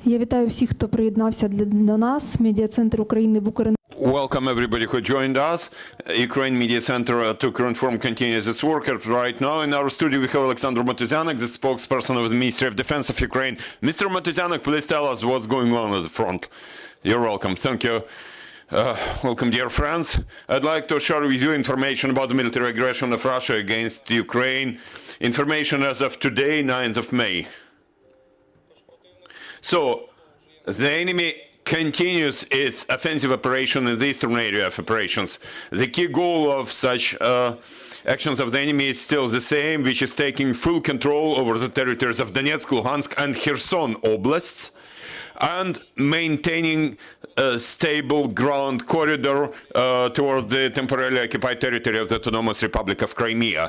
Я вітаю всіх, хто приєднався до нас. Медіа-центр України в Ukrinform. Welcome everybody who joined us. Ukraine Media Center at Ukrinform continues its work. Right now in our studio we have Oleksandr, the spokesperson of the Ministry of Defense of Ukraine. Mr. Motuzyanyk, please tell us what's going on at the front. You're welcome. Thank you. Welcome, dear friends. I'd like to share with you information about the military aggression of Russia against Ukraine. Information as of today, 9th of May. So, the enemy continues its offensive operation in the eastern area of operations. The key goal of such actions of the enemy is still the same, which is taking full control over the territories of Donetsk, Luhansk and Kherson oblasts, and maintaining a stable ground corridor toward the temporarily occupied territory of the Autonomous Republic of Crimea.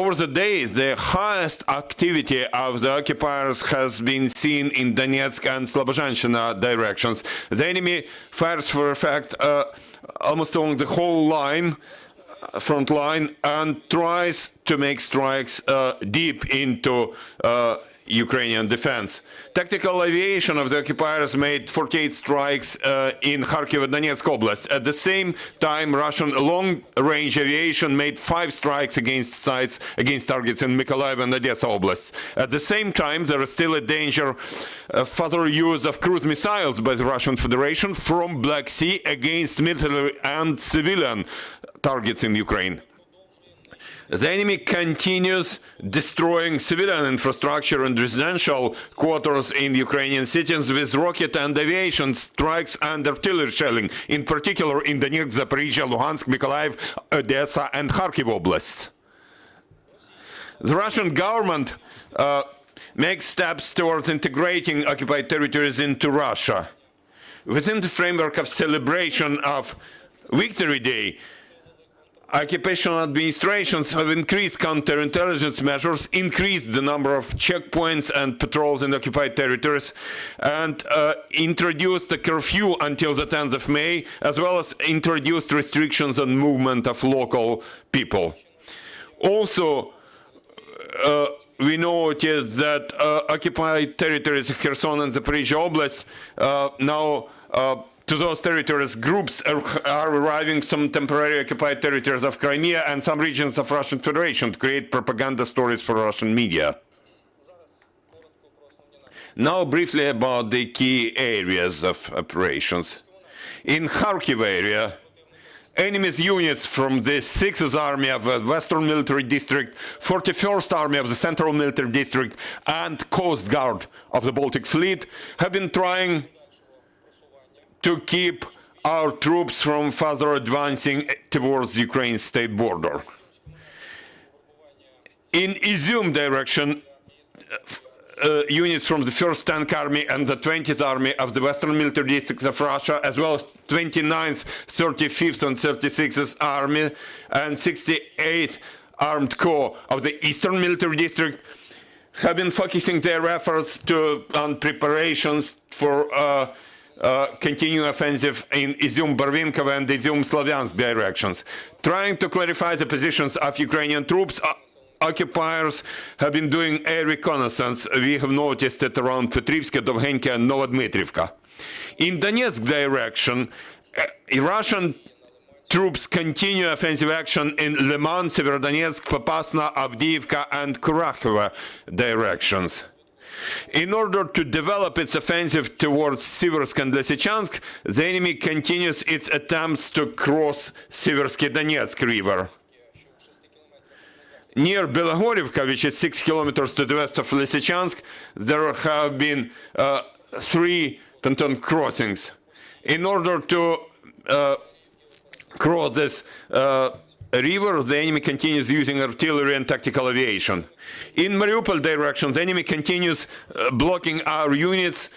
Over the day, the highest activity of the occupiers has been seen in Donetsk and Slobozhanщина directions. The enemy fires for effect almost along the whole line, front line, and tries to make strikes deep into Ukrainian defense. Tactical aviation of the occupiers made 48 strikes in Kharkiv and Donetsk Oblast. At the same time, Russian long-range aviation made 5 strikes against targets in Mykolaiv and Odessa Oblasts. At the same time, there is still a danger of further use of cruise missiles by the Russian Federation from Black Sea against military and civilian targets in Ukraine. The enemy continues destroying civilian infrastructure and residential quarters in Ukrainian cities with rocket and aviation strikes and artillery shelling, in particular in Donetsk, Zaporizhia, Luhansk, Mykolaiv, Odessa and Kharkiv oblasts. The Russian government makes steps towards integrating occupied territories into Russia. Within the framework of celebration of Victory Day, occupational administrations have increased counterintelligence measures, increased the number of checkpoints and patrols in occupied territories, and introduced a curfew until the 10th of May, as well as introduced restrictions on movement of local people. Also, we noted that occupied territories of Kherson and Zaporizhia Oblast now to those territories, groups are arriving from temporarily occupied territories of Crimea and some regions of Russian Federation to create propaganda stories for Russian media. Now briefly about the key areas of operations. In Kharkiv area, enemy's units from the 6th Army of the Western Military District, 41st Army of the Central Military District and Coast Guard of the Baltic Fleet have been trying to keep our troops from further advancing towards Ukraine's state border. In Izium direction, units from the 1st Tank Army and the 20th Army of the Western Military District of Russia, as well as 29th, 35th and 36th Army and 68th Armed Corps of the Eastern Military District have been focusing their efforts on preparations for continuing offensive in Izium-Barvinkovo and Izium-Slavyansk directions. Trying to clarify the positions of Ukrainian troops, occupiers have been doing air reconnaissance. We have noticed it around Petrivska, Dovhenka and Novodmitrivka. In Donetsk direction, Russian troops continue offensive action in Liman, Severodonetsk, Popasna, Avdiivka and Kurakhova directions. In order to develop its offensive towards Siversk and Lysychansk, the enemy continues its attempts to cross Siversky-Donetsk River. Near Belogorivka, which is 6 kilometers to the west of Lysychansk, there have been 3 pontoon crossings. In order to cross this river, the enemy continues using artillery and tactical aviation. In Mariupol direction, the enemy continues blocking our units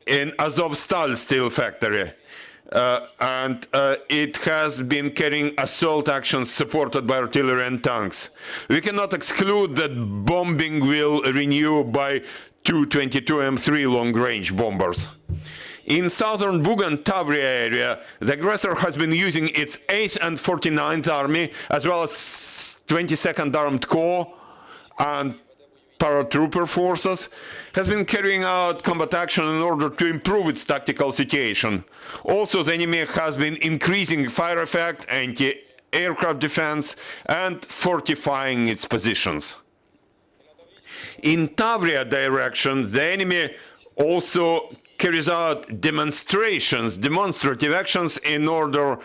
in Azovstal steel factory. And it has been carrying assault actions supported by artillery and tanks. We cannot exclude that bombing will renew by 222 M3 long-range bombers. In southern Buga and Tavria area, the aggressor has been using its 8th and 49th Army, as well as 22nd Armed Corps and paratrooper forces, has been carrying out combat action in order to improve its tactical situation. Also, the enemy has been increasing fire effect, anti-aircraft defense, and fortifying its positions. In Tavria direction, the enemy also carries out demonstrative actions in order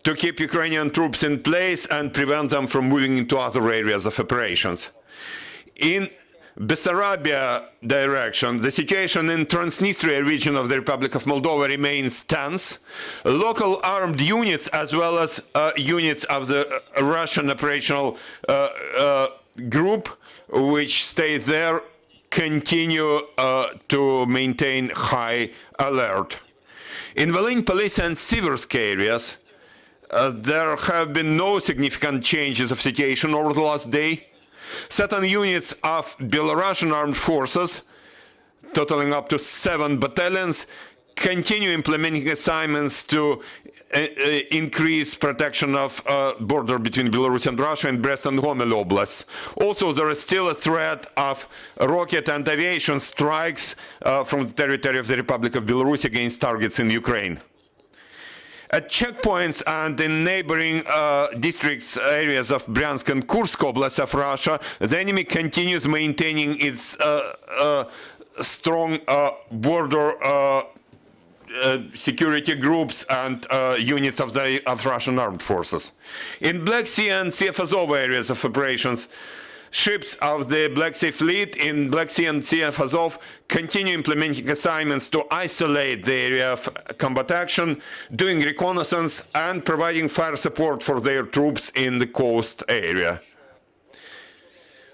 to keep Ukrainian troops in place and prevent them from moving into other areas of operations. In Bessarabia direction, the situation in Transnistria region of the Republic of Moldova remains tense. Local armed units as well as units of the Russian operational group which stay there continue to maintain high alert. In Volyn, Polisa and Siversk areas, there have been no significant changes of situation over the last day. Certain units of Belarusian armed forces, totaling up to 7 battalions, continue implementing assignments to increase protection of border between Belarus and Russia in Brest and Gomel Oblast. Also, there is still a threat of rocket and aviation strikes from the territory of the Republic of Belarus against targets in Ukraine. At checkpoints and in neighboring districts, areas of Bryansk and Kursk Oblast of Russia, the enemy continues maintaining its strong border security groups and units of Russian armed forces. In Black Sea and Sea of Azov areas of operations, ships of the Black Sea Fleet in Black Sea and Sea of Azov continue implementing assignments to isolate the area of combat action, doing reconnaissance and providing fire support for their troops in the coast area.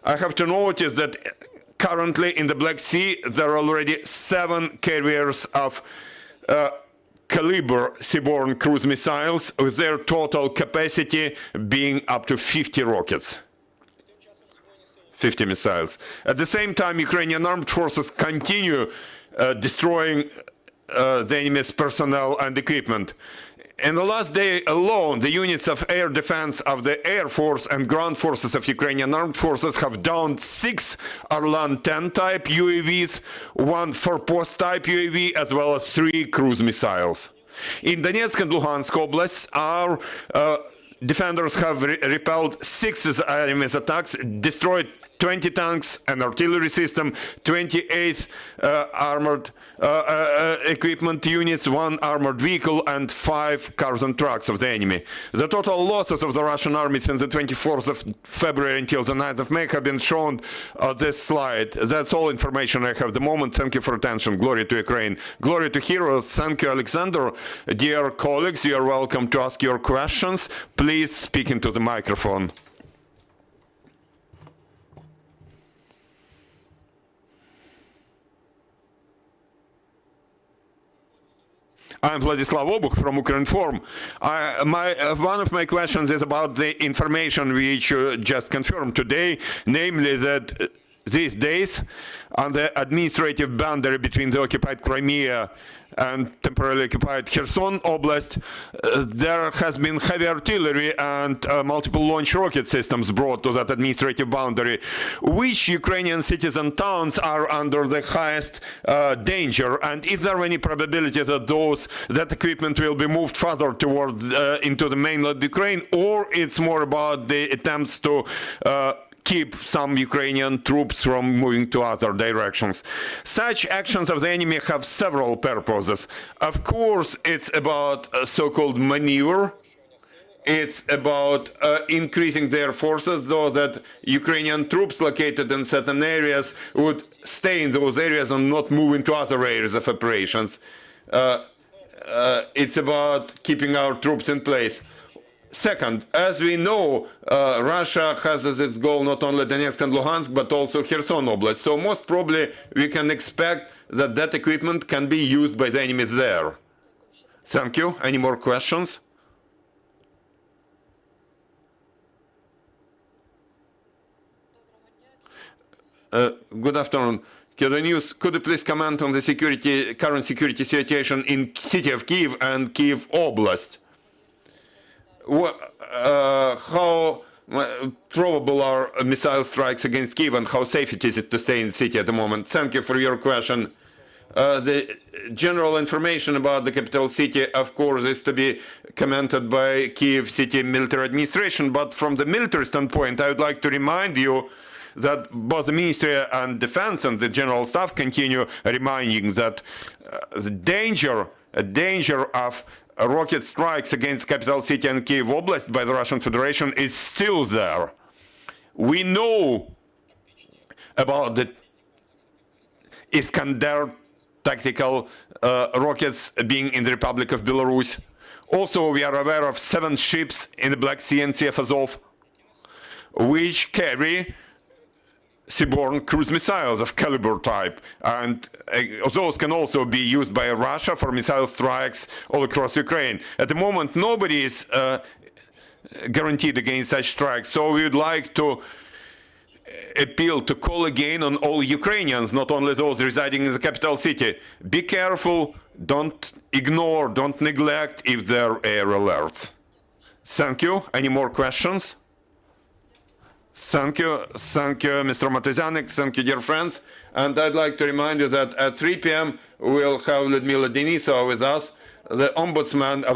I have to notice that currently in the Black Sea there are already 7 carriers of caliber seaborne cruise missiles, with their total capacity being up to 50 rockets. 50 missiles. At the same time, Ukrainian armed forces continue destroying the enemy's personnel and equipment. In the last day alone, the units of air defense of the Air Force and ground forces of Ukrainian armed forces have downed 6 Arlan-10 type UAVs, 1 Forpost type UAV, as well as 3 cruise missiles. In Donetsk and Luhansk oblasts, our defenders have repelled 6 enemy's attacks, destroyed 20 tanks, an artillery system, 28 armored equipment units, 1 armored vehicle, and 5 cars and trucks of the enemy. The total losses of the Russian army since the 24th of February until the 9th of May have been shown on this slide. That's all information I have at the moment. Thank you for attention. Glory to Ukraine. Glory to heroes. Thank you, Oleksandr. Dear colleagues, you are welcome to ask your questions. Please speak into the microphone. I'm Vladislav Obuch from Ukrinform. One of my questions is about the information which you just confirmed today, namely that these days, on the administrative boundary between the occupied Crimea and temporarily occupied Kherson Oblast, there has been heavy artillery and multiple launch rocket systems brought to that administrative boundary. Which Ukrainian cities and towns are under the highest danger? And is there any probability that that equipment will be moved further toward into the mainland Ukraine, or it's more about the attempts to keep some Ukrainian troops from moving to other directions? Such actions of the enemy have several purposes. Of course, it's about so-called maneuver. It's about increasing their forces, though that Ukrainian troops located in certain areas would stay in those areas and not move into other areas of operations. It's about keeping our troops in place. Second, as we know, Russia has as its goal not only Donetsk and Luhansk, but also Kherson Oblast. So most probably we can expect that that equipment can be used by the enemy there. Thank you. Any more questions? Good afternoon. Could you please comment on the current security situation in city of Kyiv and Kyiv Oblast? How probable are missile strikes against Kiev, and how safe it is to stay in the city at the moment? Thank you for your question. The general information about the capital city, of course, is to be commented by Kiev City Military Administration, but from the military standpoint, I would like to remind you that both the Ministry and Defense and the General Staff continue reminding that the danger of rocket strikes against capital city and Kiev Oblast by the Russian Federation is still there. We know about the Iskander tactical rockets being in the Republic of Belarus. Also, we are aware of 7 ships in the Black Sea and Sea of Azov, which carry seaborne cruise missiles of caliber type, and those can also be used by Russia for missile strikes all across Ukraine. At the moment, nobody is guaranteed against such strikes, so we would like to appeal to call again on all Ukrainians, not only those residing in the capital city. Be careful, don't ignore, don't neglect if there are air alerts. Thank you. Any more questions? Thank you, Mr. Motuzyanyk. Thank you, dear friends. And I'd like to remind you that at 3 p.m. we'll have Lyudmila Denisova with us, the Ombudsman of the